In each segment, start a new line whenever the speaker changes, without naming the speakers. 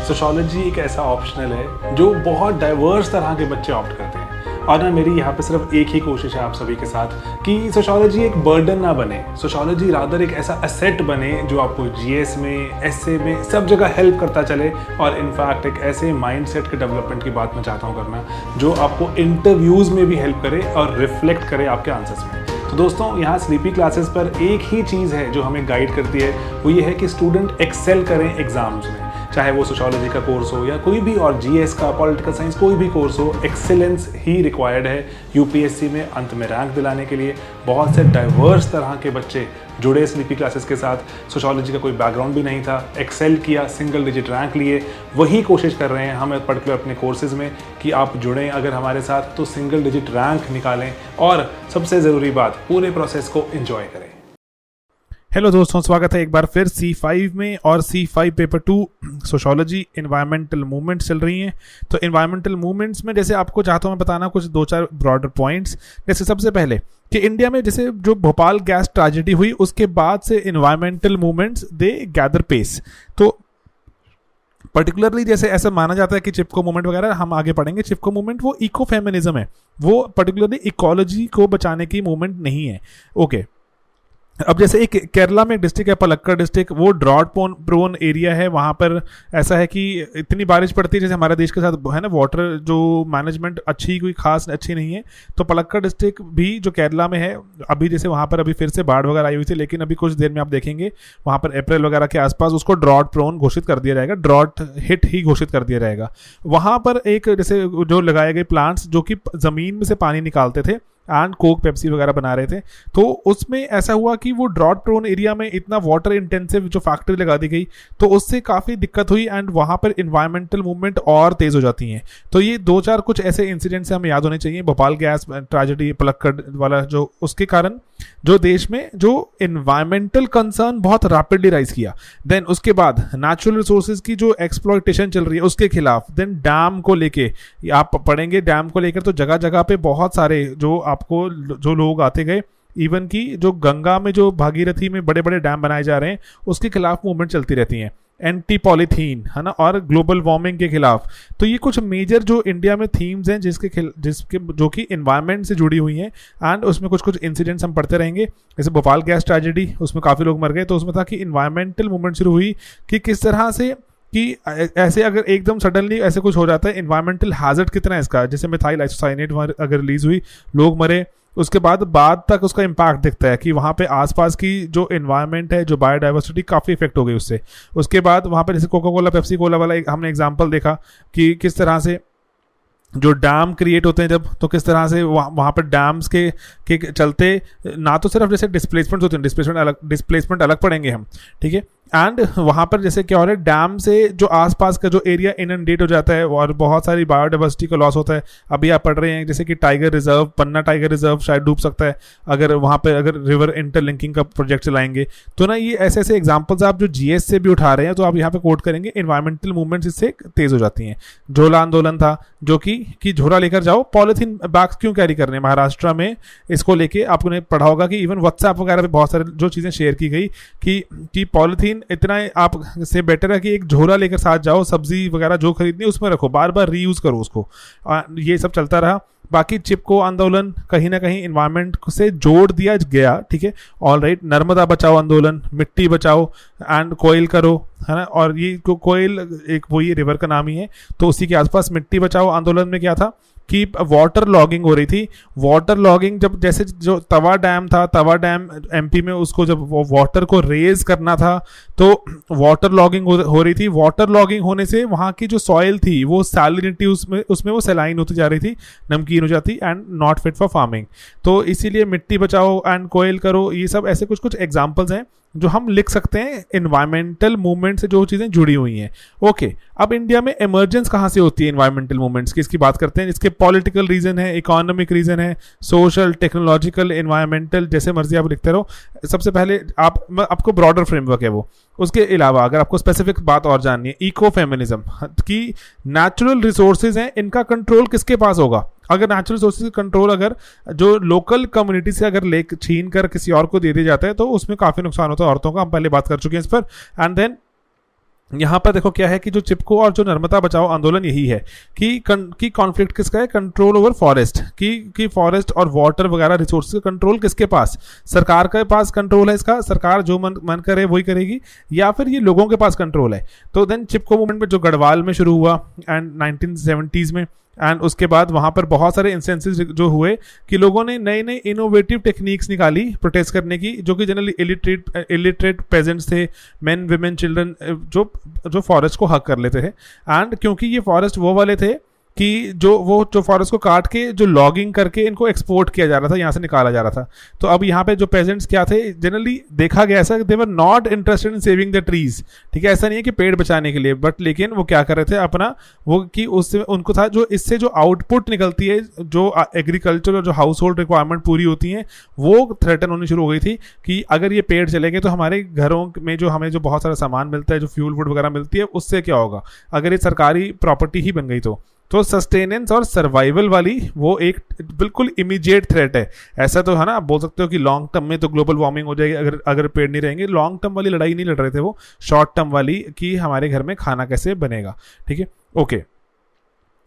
Sociology एक ऐसा optional है जो बहुत डाइवर्स तरह के बच्चे ऑप्ट करते हैं। और ना मेरी यहाँ पे सिर्फ एक ही कोशिश है आप सभी के साथ कि सोशियोलॉजी एक बर्डन ना बने, सोशियोलॉजी रादर एक ऐसा एसेट बने जो आपको जीएस में, एसए में, सब जगह हेल्प करता चले। और इनफैक्ट एक ऐसे माइंडसेट के डेवलपमेंट की बात मैं चाहता हूँ करना जो आपको इंटरव्यूज़ में भी हेल्प करे और रिफ्लेक्ट करे आपके आंसर्स में। तो दोस्तों यहाँ स्लीपी क्लासेस पर एक ही चीज़ है जो हमें गाइड करती है, वो ये है कि स्टूडेंट एक्सेल करें एग्जाम्स में, चाहे वो सोशियोलॉजी का कोर्स हो या कोई भी और जीएस का, पॉलिटिकल साइंस, कोई भी कोर्स हो। एक्सेलेंस ही रिक्वायर्ड है यूपीएससी में अंत में रैंक दिलाने के लिए। बहुत से डाइवर्स तरह के बच्चे जुड़े स्लीपी क्लासेस के साथ, सोशियोलॉजी का कोई बैकग्राउंड भी नहीं था, एक्सेल किया, सिंगल डिजिट रैंक लिए। वही कोशिश कर रहे हैं हम पर्टिकुलर अपने कोर्सेज में कि आप जुड़ें अगर हमारे साथ तो सिंगल डिजिट रैंक निकालें और सबसे ज़रूरी बात, पूरे प्रोसेस को एंजॉय करें।
हेलो दोस्तों, स्वागत है एक बार फिर C5 में। और C5 paper 2 sociology environmental movements चल रही हैं। तो इन्वायरमेंटल मूवमेंट्स में जैसे आपको चाहता हूँ मैं बताना कुछ 2-4 ब्रॉडर पॉइंट्स। जैसे सबसे पहले कि इंडिया में जैसे जो भोपाल गैस ट्रेजेडी हुई उसके बाद से environmental movements they gather pace. तो पर्टिकुलरली जैसे ऐसा माना जाता है कि चिपको मूवमेंट वगैरह हम आगे पढ़ेंगे, चिपको मूवमेंट वो इको फेमिनिज्म है, वो पर्टिकुलरली इकोलॉजी को बचाने की मूवमेंट नहीं है। ओके, अब जैसे एक केरला में एक डिस्ट्रिक्ट है पलक्कड़ डिस्ट्रिक्ट, वो ड्रॉट प्रोन एरिया है। वहाँ पर ऐसा है कि इतनी बारिश पड़ती है, जैसे हमारे देश के साथ है ना, वाटर जो मैनेजमेंट कोई खास अच्छी नहीं है। तो पलक्कड़ डिस्ट्रिक्ट भी जो केरला में है, अभी जैसे वहाँ पर अभी फिर से बाढ़ वगैरह आई हुई थी, लेकिन अभी कुछ देर में आप देखेंगे वहाँ पर अप्रैल वगैरह के आसपास उसको ड्रॉट प्रोन घोषित कर दिया जाएगा, ड्रॉट हिट ही घोषित कर दिया जाएगा। वहाँ पर एक जैसे जो लगाए गए प्लांट्स जो कि ज़मीन में से पानी निकालते थे एंड कोक पेप्सी वगैरह बना रहे थे, तो उसमें ऐसा हुआ कि वो ड्रॉट प्रोन एरिया में इतना वाटर इंटेंसिव जो फैक्ट्री लगा दी गई, तो उससे काफ़ी दिक्कत हुई एंड वहाँ पर इन्वायरमेंटल मूवमेंट और तेज़ हो जाती हैं। तो ये 2-4 कुछ ऐसे इंसिडेंट्स हमें याद होने चाहिए। भोपाल गैस ट्रेजेडी, पलक्कड़ वाला जो, उसके कारण जो देश में जो इन्वायरमेंटल कंसर्न बहुत रैपिडली राइज किया। देन उसके बाद नेचुरल रिसोर्सेज की जो एक्सप्लॉयटेशन चल रही है उसके खिलाफ। देन डैम को लेके आप पढ़ेंगे, डैम को लेकर तो जगह जगह पे बहुत सारे जो आपको जो लोग आते गए, इवन की जो गंगा में जो भागीरथी में बड़े बड़े डैम बनाए जा रहे हैं उसके खिलाफ मूवमेंट चलती रहती हैं। एंटी पॉलीथीन है ना, और ग्लोबल वार्मिंग के खिलाफ। तो ये कुछ मेजर जो इंडिया में थीम्स हैं जिसके जो कि इन्वायरमेंट से जुड़ी हुई हैं एंड उसमें कुछ कुछ इंसिडेंट्स हम पढ़ते रहेंगे। जैसे भोपाल गैस ट्रेजेडी, उसमें काफ़ी लोग मर गए, तो उसमें था कि इन्वायरमेंटल मूवमेंट शुरू हुई कि किस तरह से कि ऐसे अगर एकदम सडनली ऐसे कुछ हो जाता है, इन्वायरमेंटल हैजर्ड कितना है इसका। जैसे मिथाइल आइसोसाइनेट अगर रिलीज हुई, लोग मरे, उसके बाद तक उसका इम्पैक्ट दिखता है कि वहाँ पे आसपास की जो इन्वायरमेंट है, जो बायोडाइवर्सिटी काफ़ी इफेक्ट हो गई उससे। उसके बाद वहाँ पे जैसे कोका कोला, पेप्सी कोला वाला हमने एग्जांपल देखा कि किस तरह से जो डैम क्रिएट होते हैं जब, तो किस तरह से वहाँ पर डैम्स के चलते ना तो सिर्फ जैसे डिस्प्लेसमेंट होते हैं, डिस्प्लेसमेंट अलग पढ़ेंगे हम, ठीक है। एंड वहाँ पर जैसे क्या हो रहा है, डैम से जो आसपास का जो एरिया इनंडेट हो जाता है और बहुत सारी बायोडाइवर्सिटी का लॉस होता है। अभी आप पढ़ रहे हैं जैसे कि टाइगर रिजर्व, पन्ना टाइगर रिजर्व शायद डूब सकता है अगर वहाँ पर अगर रिवर इंटरलिंकिंग का प्रोजेक्ट चलाएंगे। तो ना ये ऐसे ऐसे एग्जाम्पल्स आप जो जीएस से भी उठा रहे हैं, तो आप यहाँ पे कोट करेंगे, इन्वायरमेंटल मूवमेंट्स इससे तेज हो जाती हैं। झोला आंदोलन था जो कि झोला लेकर जाओ, पॉलिथीन बैग्स क्यों कैरी करने हैं, महाराष्ट्र में इसको लेके आपने पढ़ा होगा कि इवन व्हाट्सएप वगैरह पे बहुत सारे जो चीज़ें शेयर की गई कि पॉलिथीन इतना आप से बेटर है कि एक झोला लेकर साथ जाओ, सब्जी वगैरह जो खरीदनी है उसमें रखो, बार बार रीयूज करो उसको। ये सब चलता रहा। बाकी चिपको आंदोलन कहीं ना कहीं इन्वायरमेंट से जोड़ दिया गया, ठीक है, ऑल राइट। नर्मदा बचाओ आंदोलन, मिट्टी बचाओ एंड कोयल करो, है ना। और ये कोयल एक वही रिवर का नाम ही है, तो उसी के आसपास मिट्टी बचाओ आंदोलन में क्या था कि वाटर लॉगिंग हो रही थी। वाटर लॉगिंग जब जैसे जो तवा डैम था, तवा डैम एमपी में, उसको जब वो वाटर को रेज करना था तो वाटर लॉगिंग हो रही थी। वाटर लॉगिंग होने से वहाँ की जो सॉइल थी वो सैलिनिटी उसमें वो सेलाइन होती जा रही थी, नमकीन हो जाती and not fit for farming. तो इसीलिए मिट्टी बचाओ एंड कोयल करो, ये सब ऐसे कुछ कुछ एग्जाम्पल्स हैं जो हम लिख सकते हैं इन्वायरमेंटल मूवमेंट से जो चीज़ें जुड़ी हुई हैं। ओके, अब इंडिया में इमर्जेंस कहाँ से होती है इन्वायरमेंटल मूवमेंट्स की, इसकी बात करते हैं। इसके पॉलिटिकल रीजन है, इकोनॉमिक रीजन है, सोशल, टेक्नोलॉजिकल, इन्वायरमेंटल, जैसे मर्जी आप लिखते रहो। सबसे पहले आपको ब्रॉडर फ्रेमवर्क है वो। उसके अलावा अगर आपको स्पेसिफिक बात और जाननी है, इको फेमिनिज्म की नेचुरल रिसोर्सेज हैं, इनका कंट्रोल किसके पास होगा। अगर नेचुरल रिसोर्सेज कंट्रोल अगर जो लोकल कम्युनिटी से अगर छीन कर किसी और को दे दिया जाता है तो उसमें काफ़ी नुकसान होता है औरतों का। हम पहले बात कर चुके हैं इस पर। एंड देन यहाँ पर देखो क्या है कि जो चिपको और जो नर्मदा बचाओ आंदोलन यही है कि कॉन्फ्लिक्ट किसका है, कंट्रोल ओवर फॉरेस्ट, कि फॉरेस्ट और वाटर वगैरह रिसोर्सेज का कंट्रोल किसके पास, सरकार के पास कंट्रोल है इसका, सरकार जो मन करे वही करेगी, या फिर ये लोगों के पास कंट्रोल है। तो देन चिपको मूवमेंट में जो गढ़वाल में शुरू हुआ एंड 1970s में, एंड उसके बाद वहाँ पर बहुत सारे इंस्टेंसेस जो हुए कि लोगों ने नए नए इनोवेटिव टेक्निक्स निकाली प्रोटेस्ट करने की, जो कि जनरली इलिटरेट पेजेंट्स थे, मेन विमेन चिल्ड्रन, जो फॉरेस्ट को हक कर लेते थे। एंड क्योंकि ये फॉरेस्ट वो वाले थे कि जो फॉरेस्ट को काट के जो लॉगिंग करके इनको एक्सपोर्ट किया जा रहा था, यहाँ से निकाला जा रहा था। तो अब यहाँ पे जो पेजेंट्स क्या थे, जनरली देखा गया ऐसा, they were not interested in saving the trees, ठीक है, ऐसा नहीं है कि पेड़ बचाने के लिए, बट लेकिन वो क्या कर रहे थे अपना वो कि उससे उनको था जो इससे जो आउटपुट निकलती है, जो एग्रीकल्चर और जो हाउस होल्ड रिक्वायरमेंट पूरी होती हैं, वो थ्रेटन होनी शुरू हो गई थी कि अगर ये पेड़ चलेंगे तो हमारे घरों में जो हमें जो बहुत सारा सामान मिलता है, जो फ्यूल वुड वगैरह मिलती है, उससे क्या होगा अगर ये सरकारी प्रॉपर्टी ही बन गई तो सस्टेनेंस और सर्वाइवल वाली वो एक बिल्कुल इमीडिएट थ्रेट है। ऐसा तो है ना, आप बोल सकते हो कि लॉन्ग टर्म में तो ग्लोबल वार्मिंग हो जाएगी अगर पेड़ नहीं रहेंगे। लॉन्ग टर्म वाली लड़ाई नहीं लड़ रहे थे वो, शॉर्ट टर्म वाली कि हमारे घर में खाना कैसे बनेगा, ठीक है, ओके।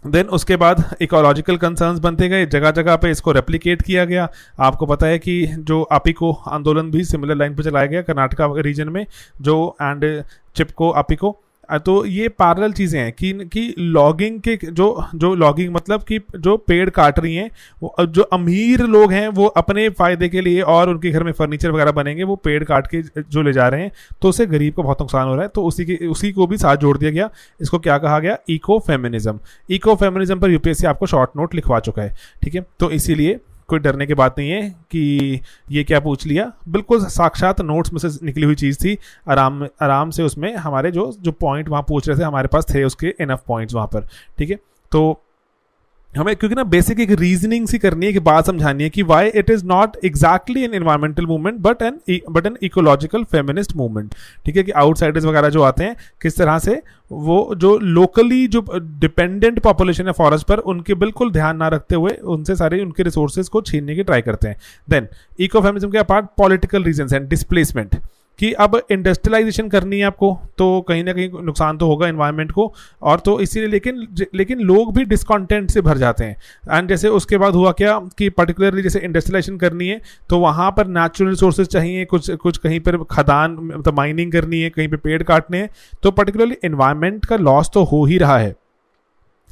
देन उसके बाद इकोलॉजिकल कंसर्न्स बनते गए, जगह जगह पे इसको रेप्लिकेट किया गया। आपको पता है कि जो अपिको आंदोलन भी सिमिलर लाइन पे चलाया गया कर्नाटका रीजन में, जो एंड चिपको अपिको। तो ये पैरेलल चीज़ें हैं कि लॉगिंग के जो लॉगिंग मतलब कि जो पेड़ काट रही हैं, वो जो अमीर लोग हैं वो अपने फ़ायदे के लिए और उनके घर में फर्नीचर वगैरह बनेंगे, वो पेड़ काट के जो ले जा रहे हैं, तो उससे गरीब को बहुत नुकसान हो रहा है। तो उसी को भी साथ जोड़ दिया गया। इसको क्या कहा गया, इको फेमिनिज्म पर यूपीएससी आपको शॉर्ट नोट लिखवा चुका है, ठीक है। तो इसीलिए कोई डरने की बात नहीं है कि ये क्या पूछ लिया, बिल्कुल साक्षात नोट्स में से निकली हुई चीज़ थी। आराम से उसमें हमारे जो पॉइंट वहाँ पूछ रहे थे हमारे पास थे उसके इनफ पॉइंट्स वहाँ पर, ठीक है। तो हमें क्योंकि ना बेसिक एक रीजनिंग सी करनी है कि बात समझानी है कि why it is not exactly N environmental movement but an ecological feminist movement, ठीक है, कि आउटसाइडर्स वगैरह जो आते हैं किस तरह से वो जो लोकली जो डिपेंडेंट पॉपुलेशन है फॉरेस्ट पर, उनके बिल्कुल ध्यान ना रखते हुए उनसे सारे उनके रिसोर्सेज को छीनने की ट्राई करते हैं। देन इको फेमिनिज्म के apart political reasons and displacement, कि अब इंडस्ट्रियलाइजेशन करनी है आपको, तो कहीं ना कहीं नुकसान तो होगा एनवायरनमेंट को, और तो इसीलिए लेकिन लोग भी डिस्कॉन्टेंट से भर जाते हैं। एंड जैसे उसके बाद हुआ क्या कि पर्टिकुलरली जैसे इंडस्ट्रियलाइजेशन करनी है तो वहाँ पर नेचुरल रिसोर्सेज चाहिए, कुछ कहीं पर खदान मतलब माइनिंग करनी है, कहीं पर पेड़ काटने हैं, तो पर्टिकुलरली एनवायरनमेंट का लॉस तो हो ही रहा है,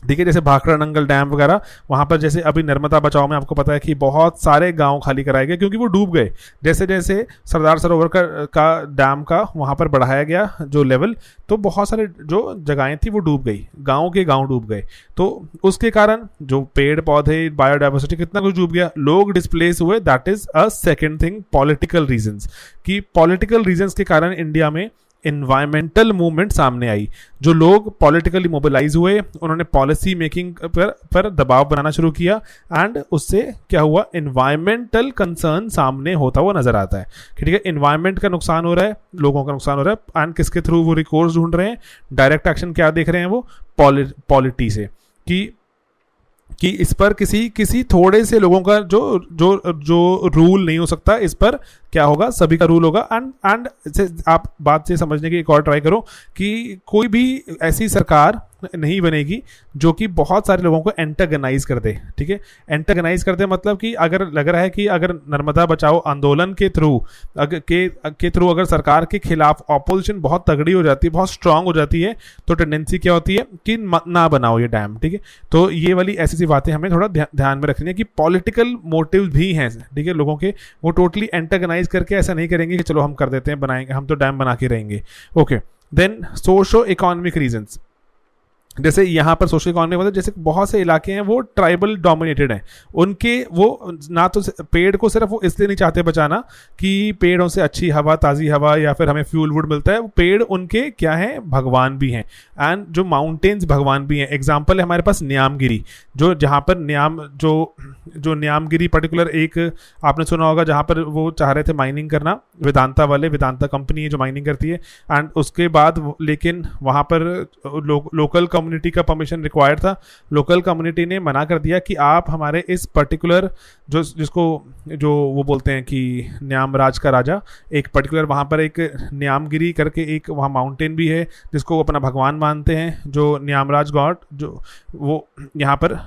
ठीक है। जैसे भाखड़ा नंगल डैम वगैरह, वहाँ पर जैसे अभी नर्मदा बचाओ में आपको पता है कि बहुत सारे गांव खाली कराए गए क्योंकि वो डूब गए। जैसे जैसे सरदार सरोवर का डैम का वहाँ पर बढ़ाया गया जो लेवल, तो बहुत सारे जो जगहें थी वो डूब गई, गांव डूब गए। तो उसके कारण जो पेड़ पौधे बायोडाइवर्सिटी कितना कुछ डूब गया, लोग डिस्प्लेस हुए। That is a second thing, political reasons, कि पॉलिटिकल रीजंस के कारण इंडिया में एनवायरमेंटल मूवमेंट सामने आई। जो लोग पॉलिटिकली मोबिलाइज हुए, उन्होंने पॉलिसी मेकिंग पर दबाव बनाना शुरू किया, एंड उससे क्या हुआ, एनवायरमेंटल कंसर्न सामने होता हुआ नजर आता है। ठीक है, एनवायरमेंट का नुकसान हो रहा है, लोगों का नुकसान हो रहा है, एंड किसके थ्रू वो रिकोर्स ढूंढ रहे हैं, डायरेक्ट एक्शन क्या देख रहे हैं वो, पॉलिटी से, कि इस पर किसी थोड़े से लोगों का जो रूल नहीं हो सकता, इस पर क्या होगा, सभी का रूल होगा। एंड आप बात से समझने की एक और ट्राई करो कि कोई भी ऐसी सरकार नहीं बनेगी जो कि बहुत सारे लोगों को एंटागनाइज कर दे। ठीक है, एंटागनाइज कर दे मतलब कि अगर लग रहा है कि अगर नर्मदा बचाओ आंदोलन के थ्रू अगर सरकार के खिलाफ ऑपोजिशन बहुत तगड़ी हो जाती है, बहुत स्ट्रांग हो जाती है, तो टेंडेंसी क्या होती है कि ना बनाओ ये डैम। ठीक है, तो ये वाली ऐसी बातें हमें थोड़ा ध्यान में रखनी है कि पॉलिटिकल मोटिव भी हैं, ठीक है, लोगों के, वो टोटली एंटागनाइज करके ऐसा नहीं करेंगे कि चलो हम कर देते हैं, बनाएंगे, हम तो डैम बना के रहेंगे। Okay, then socio economic reasons, जैसे यहाँ पर सोशल इकोनॉमी मतलब जैसे बहुत से इलाके हैं वो ट्राइबल डोमिनेटेड हैं, उनके वो ना तो पेड़ को सिर्फ वो इसलिए नहीं चाहते बचाना कि पेड़ों से अच्छी हवा, ताज़ी हवा या फिर हमें फ्यूल वुड मिलता है, वो पेड़ उनके क्या हैं, भगवान भी हैं, एंड जो माउंटेन्स भगवान भी हैं। एग्जाम्पल है हमारे पास न्यामगिरी, जो जहाँ पर जो न्यामगिरी पर्टिकुलर एक आपने सुना होगा, जहाँ पर वो चाह रहे थे माइनिंग करना, वेदांता कंपनी है जो माइनिंग करती है, एंड उसके बाद लेकिन वहाँ पर लोकल कम्युनिटी का परमिशन रिक्वायर्ड था। लोकल कम्युनिटी ने मना कर दिया कि आप हमारे इस पर्टिकुलर जो वो बोलते हैं कि न्यामराज का राजा, एक पर्टिकुलर वहाँ पर एक न्यामगिरी करके एक वहाँ माउंटेन भी है जिसको वो अपना भगवान मानते हैं, जो न्यामराज गॉड, जो वो यहाँ पर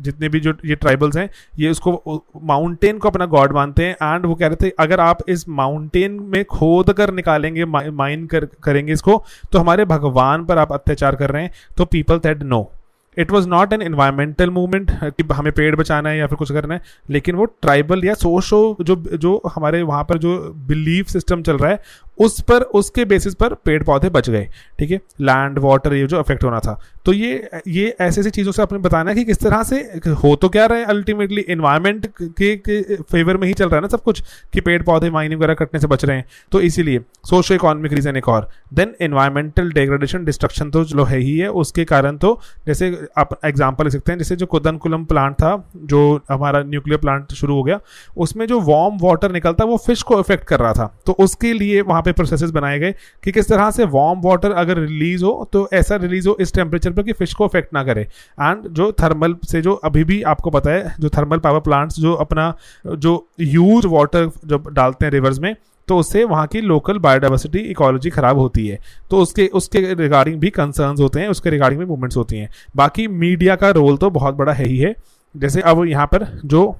जितने भी जो ये ट्राइबल्स हैं ये उसको माउंटेन को अपना गॉड मानते हैं। एंड वो कह रहे थे अगर आप इस माउंटेन में खोद कर निकालेंगे, माइन करेंगे इसको, तो हमारे भगवान पर आप अत्याचार कर रहे हैं। तो people said no, it was not an environmental movement कि हमें पेड़ बचाना है या फिर कुछ करना है, लेकिन वो ट्राइबल या सोशो जो हमारे वहाँ पर जो बिलीफ सिस्टम चल रहा है उस पर, उसके बेसिस पर पेड़ पौधे बच गए। ठीक है, लैंड वाटर ये जो अफेक्ट होना था। तो ये ऐसे ऐसी चीज़ों से आपने बताना है कि किस तरह से हो तो क्या रहा है, अल्टीमेटली एनवायरमेंट के फेवर में ही चल रहा है ना सब कुछ, कि पेड़ पौधे माइनिंग वगैरह कटने से बच रहे हैं। तो इसीलिए सोशो इकोनॉमिक रीजन एक और, देन एनवायरमेंटल डिग्रेडेशन, डिस्ट्रक्शन तो चलो है ही है, उसके कारण तो जैसे आप एग्जाम्पल ले सकते हैं, जैसे जो कुदनकुलम प्लांट था जो हमारा न्यूक्लियर प्लांट शुरू हो गया, उसमें जो वार्म वाटर निकलता वो फिश को इफेक्ट कर रहा था। तो उसके लिए वहाँ पे प्रोसेसेस बनाए गए कि किस तरह से वार्म वाटर अगर रिलीज हो तो ऐसा रिलीज हो इस टेम्परेचर पर कि फिश को इफेक्ट ना करे। एंड जो थर्मल से, जो अभी भी आपको पता है, जो थर्मल पावर प्लांट्स जो अपना जो ह्यूज वाटर जब डालते हैं रिवर्स में, तो उससे वहाँ की लोकल बायोडाइवर्सिटी इकोलॉजी खराब होती है। तो उसके रिगार्डिंग भी कंसर्न्स होते हैं, उसके रिगार्डिंग भी मूवमेंट्स होती हैं। बाकी मीडिया का रोल तो बहुत बड़ा है ही है। जैसे अब यहाँ पर जो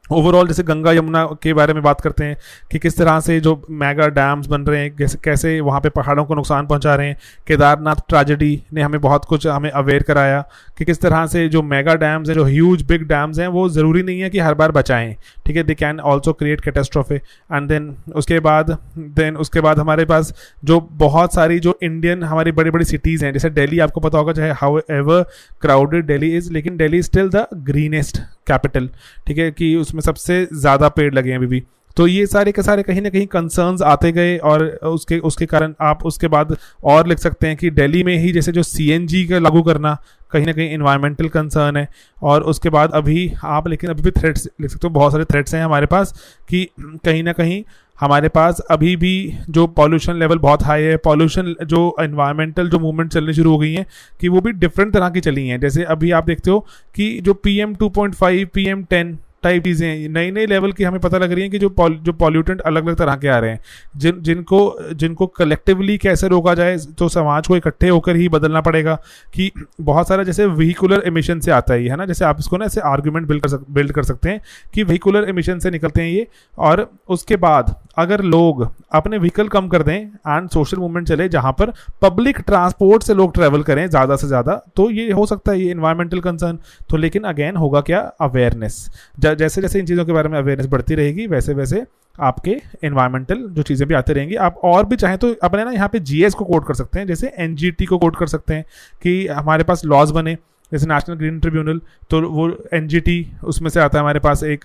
ओवरऑल जैसे गंगा यमुना के बारे में बात करते हैं कि किस तरह से जो मेगा डैम्स बन रहे हैं, कैसे वहाँ पे पहाड़ों को नुकसान पहुँचा रहे हैं। केदारनाथ ट्रेजेडी ने हमें बहुत कुछ हमें अवेयर कराया कि किस तरह से जो मेगा डैम्स हैं, जो ह्यूज बिग डैम्स हैं, वो ज़रूरी नहीं है कि हर बार बचाएं। ठीक है, they can also create catastrophe. And then उसके बाद हमारे पास जो बहुत सारी जो इंडियन हमारी बड़ी बड़ी सिटीज़ हैं, जैसे दिल्ली, आपको पता होगा चाहे however crowded Delhi is, लेकिन Delhi is still the greenest capital. ठीक है, कि उसमें सबसे ज़्यादा पेड़ लगे हैं अभी भी। तो ये सारे के सारे कहीं ना कहीं कंसर्न्स आते गए, और उसके कारण आप उसके बाद और लिख सकते हैं कि दिल्ली में ही जैसे जो CNG का लागू करना कहीं ना कहीं इन्वायरमेंटल कंसर्न है। और उसके बाद अभी आप लेकिन अभी भी थ्रेट्स लिख सकते हो, बहुत सारे थ्रेट्स हैं हमारे पास कि कहीं ना कहीं हमारे पास अभी भी जो पॉल्यूशन लेवल बहुत हाई है, पॉल्यूशन जो एनवायरमेंटल जो मूवमेंट चलनी शुरू हो गई हैं कि वो भी डिफरेंट तरह की चली हैं। जैसे अभी आप देखते हो कि जो PM 2.5 PM 10 टाइप चीज़ें नई नई लेवल की हमें पता लग रही हैं कि जो पॉल्यूटेंट अलग अलग तरह के आ रहे हैं, जिनको कलेक्टिवली कैसे रोका जाए, तो समाज को इकट्ठे होकर ही बदलना पड़ेगा। कि बहुत सारा जैसे व्हीकुलर एमिशन से आता है ना, जैसे आप इसको ना ऐसे आर्ग्यूमेंट बिल्ड कर सकते हैं कि व्हीकुलर एमिशन से निकलते हैं ये, और उसके बाद अगर लोग अपने व्हीकल कम कर दें एंड सोशल मूवमेंट चले जहाँ पर पब्लिक ट्रांसपोर्ट से लोग ट्रैवल करें ज़्यादा से ज़्यादा, तो ये हो सकता है ये इन्वायरमेंटल कंसर्न। तो लेकिन अगेन होगा क्या, अवेयरनेस। जैसे जैसे इन चीज़ों के बारे में अवेयरनेस बढ़ती रहेगी वैसे वैसे आपके एनवायरमेंटल जो चीज़ें भी आते रहेंगी। आप और भी चाहें तो अपने ना यहाँ पे GS को कोड कर सकते हैं, जैसे NGT को कोड कर सकते हैं कि हमारे पास लॉज बने, जैसे नेशनल ग्रीन ट्रिब्यूनल, तो वो NGT उसमें से आता है हमारे पास एक।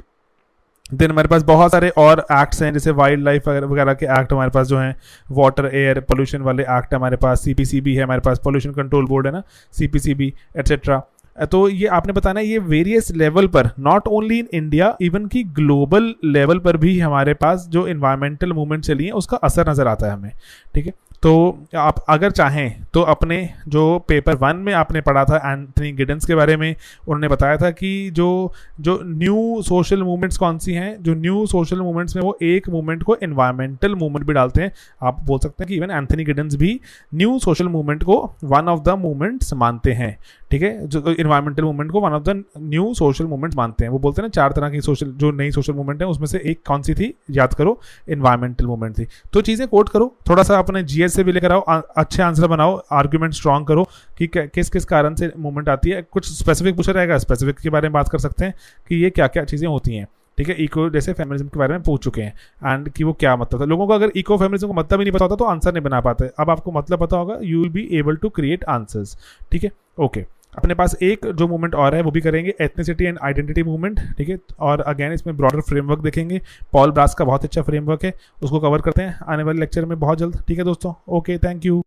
देन हमारे पास बहुत सारे और एक्ट्स हैं, जैसे वाइल्ड लाइफ वगैरह के एक्ट हमारे पास जो हैं, वाटर एयर पोल्यूशन वाले एक्ट हमारे पास, CPCB है हमारे पास, पोल्यूशन कंट्रोल बोर्ड है ना, CPCB एट्सेट्रा। तो ये आपने बताना है ये वेरियस लेवल पर, not only in India, even की ग्लोबल लेवल पर भी हमारे पास जो इन्वायरमेंटल मूवमेंट चली है उसका असर नज़र आता है हमें। ठीक है, तो आप अगर चाहें तो अपने जो पेपर 1 में आपने पढ़ा था एंथनी गिडेंस के बारे में, उन्होंने बताया था कि जो न्यू सोशल मूवमेंट्स कौन सी हैं, जो न्यू सोशल मूवमेंट्स में वो एक मूवमेंट को एनवायरमेंटल मूवमेंट भी डालते हैं। आप बोल सकते हैं कि इवन एंथनी गिडेंस भी न्यू सोशल मूवमेंट को वन ऑफ द मूवमेंट्स मानते हैं। ठीक है, जो एनवायरमेंटल मूवमेंट को one of the new social movements मानते हैं। वो बोलते हैं ना 4 तरह की सोशल जो नई सोशल मूवमेंट है, उसमें से एक कौन सी थी, याद करो, एनवायरमेंटल मूवमेंट थी। तो चीज़ें कोट करो, थोड़ा सा अपने GS से भी लेकर आओ, अच्छे आंसर बनाओ, आर्ग्यूमेंट स्ट्रॉन्ग करो कि किस किस कारण से मूवमेंट आती है। कुछ स्पेसिफिक पूछा रहेगा, स्पेसिफिक के बारे में बात कर सकते हैं कि ये क्या क्या चीज़ें होती हैं। ठीक है, इको जैसे फेमिनिज्म के बारे में पूछ चुके हैं एंड कि वो क्या मतलब था। लोगों को अगर इको फेमिनिज्म का मतलब ही नहीं पता होता तो आंसर नहीं बना पाते। अब आपको मतलब पता होगा, you will be able to create answers. ठीक है, ओके। अपने पास एक जो मूवमेंट और है वो भी करेंगे, एथनिसिटी एंड आइडेंटिटी मूवमेंट। ठीक है, और अगेन इसमें ब्रॉडर फ्रेमवर्क देखेंगे, पॉल ब्रास का बहुत अच्छा फ्रेमवर्क है, उसको कवर करते हैं आने वाले लेक्चर में बहुत जल्द। ठीक है दोस्तों, ओके, थैंक यू।